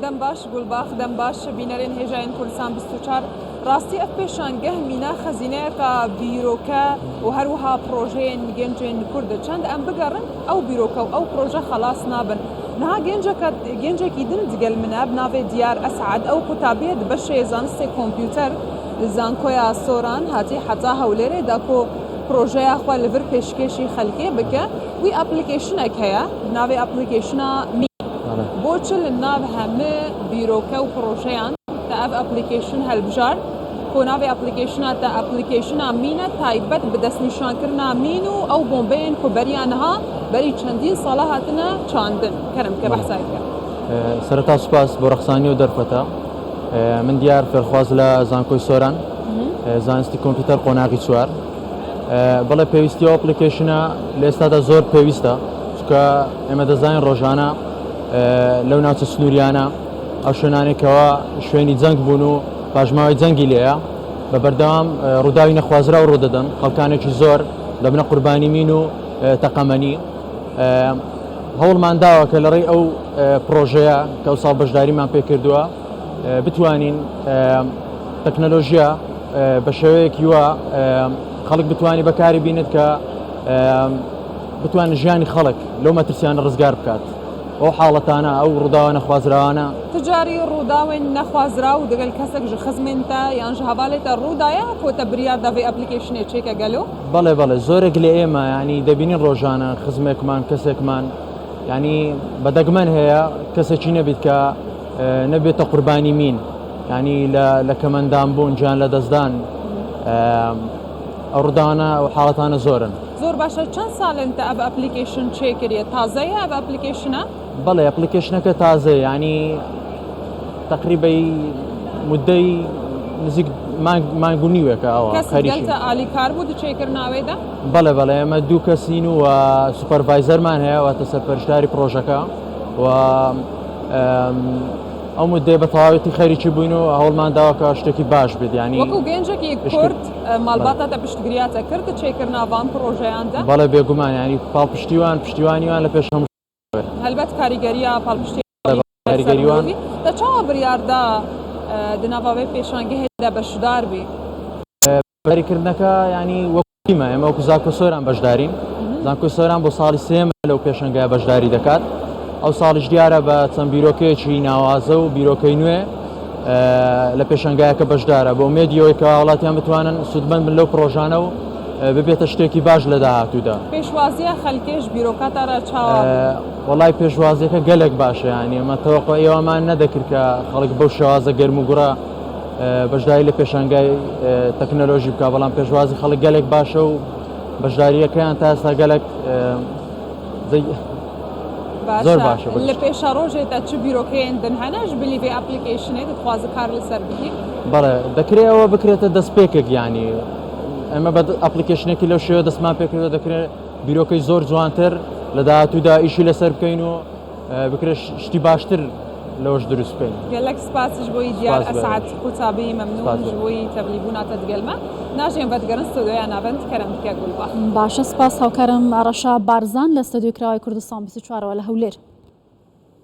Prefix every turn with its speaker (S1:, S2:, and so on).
S1: دەم باش گولباخ دەم باش بینەرێن هێژایەن کوردستان 24 ڕاستی ئەف پێشانگە مینە خەزینەیەکە بیرۆکە و هەروەها پرۆژەیەن گەنجێن کوردە چەند ئەم بگەڕن ئەو بیرۆکە و ئەو پرۆژە خەلاص نابن نها گەنجێکی دن جگەل منە بناوێ دیار ئەسعد ئەو قوتابیەت بەشێ زانستی کۆمپیوتەر زانکۆیا سۆران هاتی حتا هەولێرێدا کۆ پرۆژەیە خوا لەڤر پێشکێشی خەلکێ بکە وی ئەپلیکیشنێک هەیە ناوێ ئەپلیکیشنە بۆ چ لە ناو هەمە بیرۆکە و پرۆژەیان تا ئەف ئەپلیکیشن هەلبژار کۆ ناوێ ئەپلیکیشنە تا ئەپلیکیشنە مینە تایبەت بە دەستنیشانکردنا مین و ئەو بۆمبەیەن کۆ بەریانها بەری چەندین ساڵە هاتنە چاندن کەرم کە بەحسای بکە
S2: سەرەتا سوپاس بۆ ڕەخسانی و دەرفەتە من دیار فێرخواز لە زانکۆی سۆران زانستی کۆمپیوتەر قۆناغی چوار بەڵێ پێویستی ئەو ئەپلیکیشنە لە ئێستادا زۆر پێویستە چونکە ئێمە دەزانین ڕۆژانە لەو ناوچە سنووریانە ئەو شوێنانێکەوە شوێنی جەنگ بوون و پاژماوەی جەنگی لێیە بە بەردەوام ڕووداوی نەخوازرا و ڕوودەدەن خەڵکانێکی زۆر دەبنە قوربانی مین و تەقەمەنی هەوڵمان داوە کە لەڕێی ئەو پرۆژەیە کە ئەو ساڵ بەشداریمان پێ کردووە بتوانین تەکنەلۆژیا بە شێوەیەکی وە خەڵک بتوانێت بەکاری بینێت کە بتوانێت ژیانی خەڵک لەو مەترسیانە ڕزگار بکات ئەو حاڵەتانە ئەو ڕووداوە نەخوازراوانە
S1: تجاری ڕووداوێن نەخوازرا و دەگەل کەسێک ژ خزمێنتە یان ژ هەواڵێتە ڕوودایە کۆتە بریار دەبێ ئەپلیکیشنێ چێکە گەلو
S2: بەڵێ زۆرێک لێ ئێمە ینی دەبینین ڕۆژانە خزمێکمان کەسێکمان ینی بەدەگمەن هەیە کەسێکی نەبیت کە نەبێتە قوربانی مین ینی لە کەمەندان بوون گیان لە دەستدان ئەو ڕووداوانە و حاڵەتانە زۆرن
S1: زۆر باشە چەند ساڵن تا ئەب ئەپلیکیشن چێکردێ تازەیە ئەب ئەپلیکیشنە
S2: بەڵێ ئەپلیکیشنەکە تازەیە ینی تقریبەی مدەی نزیک مانگو نیوێکە ئەوە
S1: خەریکە ئالیکار بوو چێکردناوێدا
S2: بەڵێ ئێمە دوو کەسین و سوپەرڤایزەرمان هەیە واتە سەرپەرشتاری پرۆژەکە و ئەو مدەی بە تەواوەتی خەریکی بووین و هەوڵمان داوە کە شتێکی باش بێت ینی
S1: وەکو گەنجێکی کورد ماڵباتە پشتگیریاتە کرد چێکردناوان پرۆژەیاندا
S2: بەڵێ بێگومان ینی پاڵپشتیوانیوان لە پێش هەموو
S1: هەلبەت کاریگەریە پاڵپشتی
S2: کاریگەریوان
S1: دە چاوە بریاردا دناواوێ پێشانگە هێدا بەشدار بی
S2: بەریکردنەکە ینی وەکومە ئێمە وەکو زانکۆ سۆران بەشدارین زانکۆی سۆران بۆ ساڵی سێمە لەو پێشەنگای بەشداری دەکات ئەو ساڵش دیارە بە چەند بیرۆکەیەکی ناوازە و بیرۆکەی نوێ لە پێشەنگایەکە بەشدارە بۆ مێدیەوەی کە وڵاتیان بتوانن سودمەند بن لەو پرۆژانە و ببێتە شتێکی باش لە داهاتوودا
S1: پێشوازیە خەلکێش بیرۆکاتارە چاوە
S2: وەڵای پێشوازیەکە گەلێک باشە ینی ئەمە تەوەقع ئێوەمان نەدەکرد کە خەڵک بەو شێوازە گەرم و گوڕە بەشداری لە پێشەنگای تەکنەلۆژی بکە بەڵام پێشوازی خەڵک گەلێک باشە و بەشداریەکەیان تا ئێستا گەلێک زۆر باشە
S1: لە پێشە ڕۆژێتە چ بیرۆکەیان دنهەنەش بلی بێ ئەپلیکیشنێ دەخوازە کار لەسەر بکەیت
S2: بەڵێ دەکرێت ئەوە بکرێتە دەستپێکێک ینی ئەمە بە ئەپلیکیشنێکی لەو شێوە دەستمان پێکردەوە دەکرێت بیرۆکەی زۆر جوانتر لە داهاتوودا ئیشی لەسەر بکەین و بکرێت شتی باشتر لەوەش دروست بکەین
S1: گەلێک سپاسش بۆی دیار ئەسعد قوتابی مەمنون بۆی تەبلیغوناتە دگەلمە ناژێن بەدگەرن ستودیۆیان ناوەند کەرەم بکە گولباخ
S3: باشە سپاس هاوکارم ئارەشا بارزان لە ستودیۆ کراوەی کوردستان 24ەوە لە هەولێر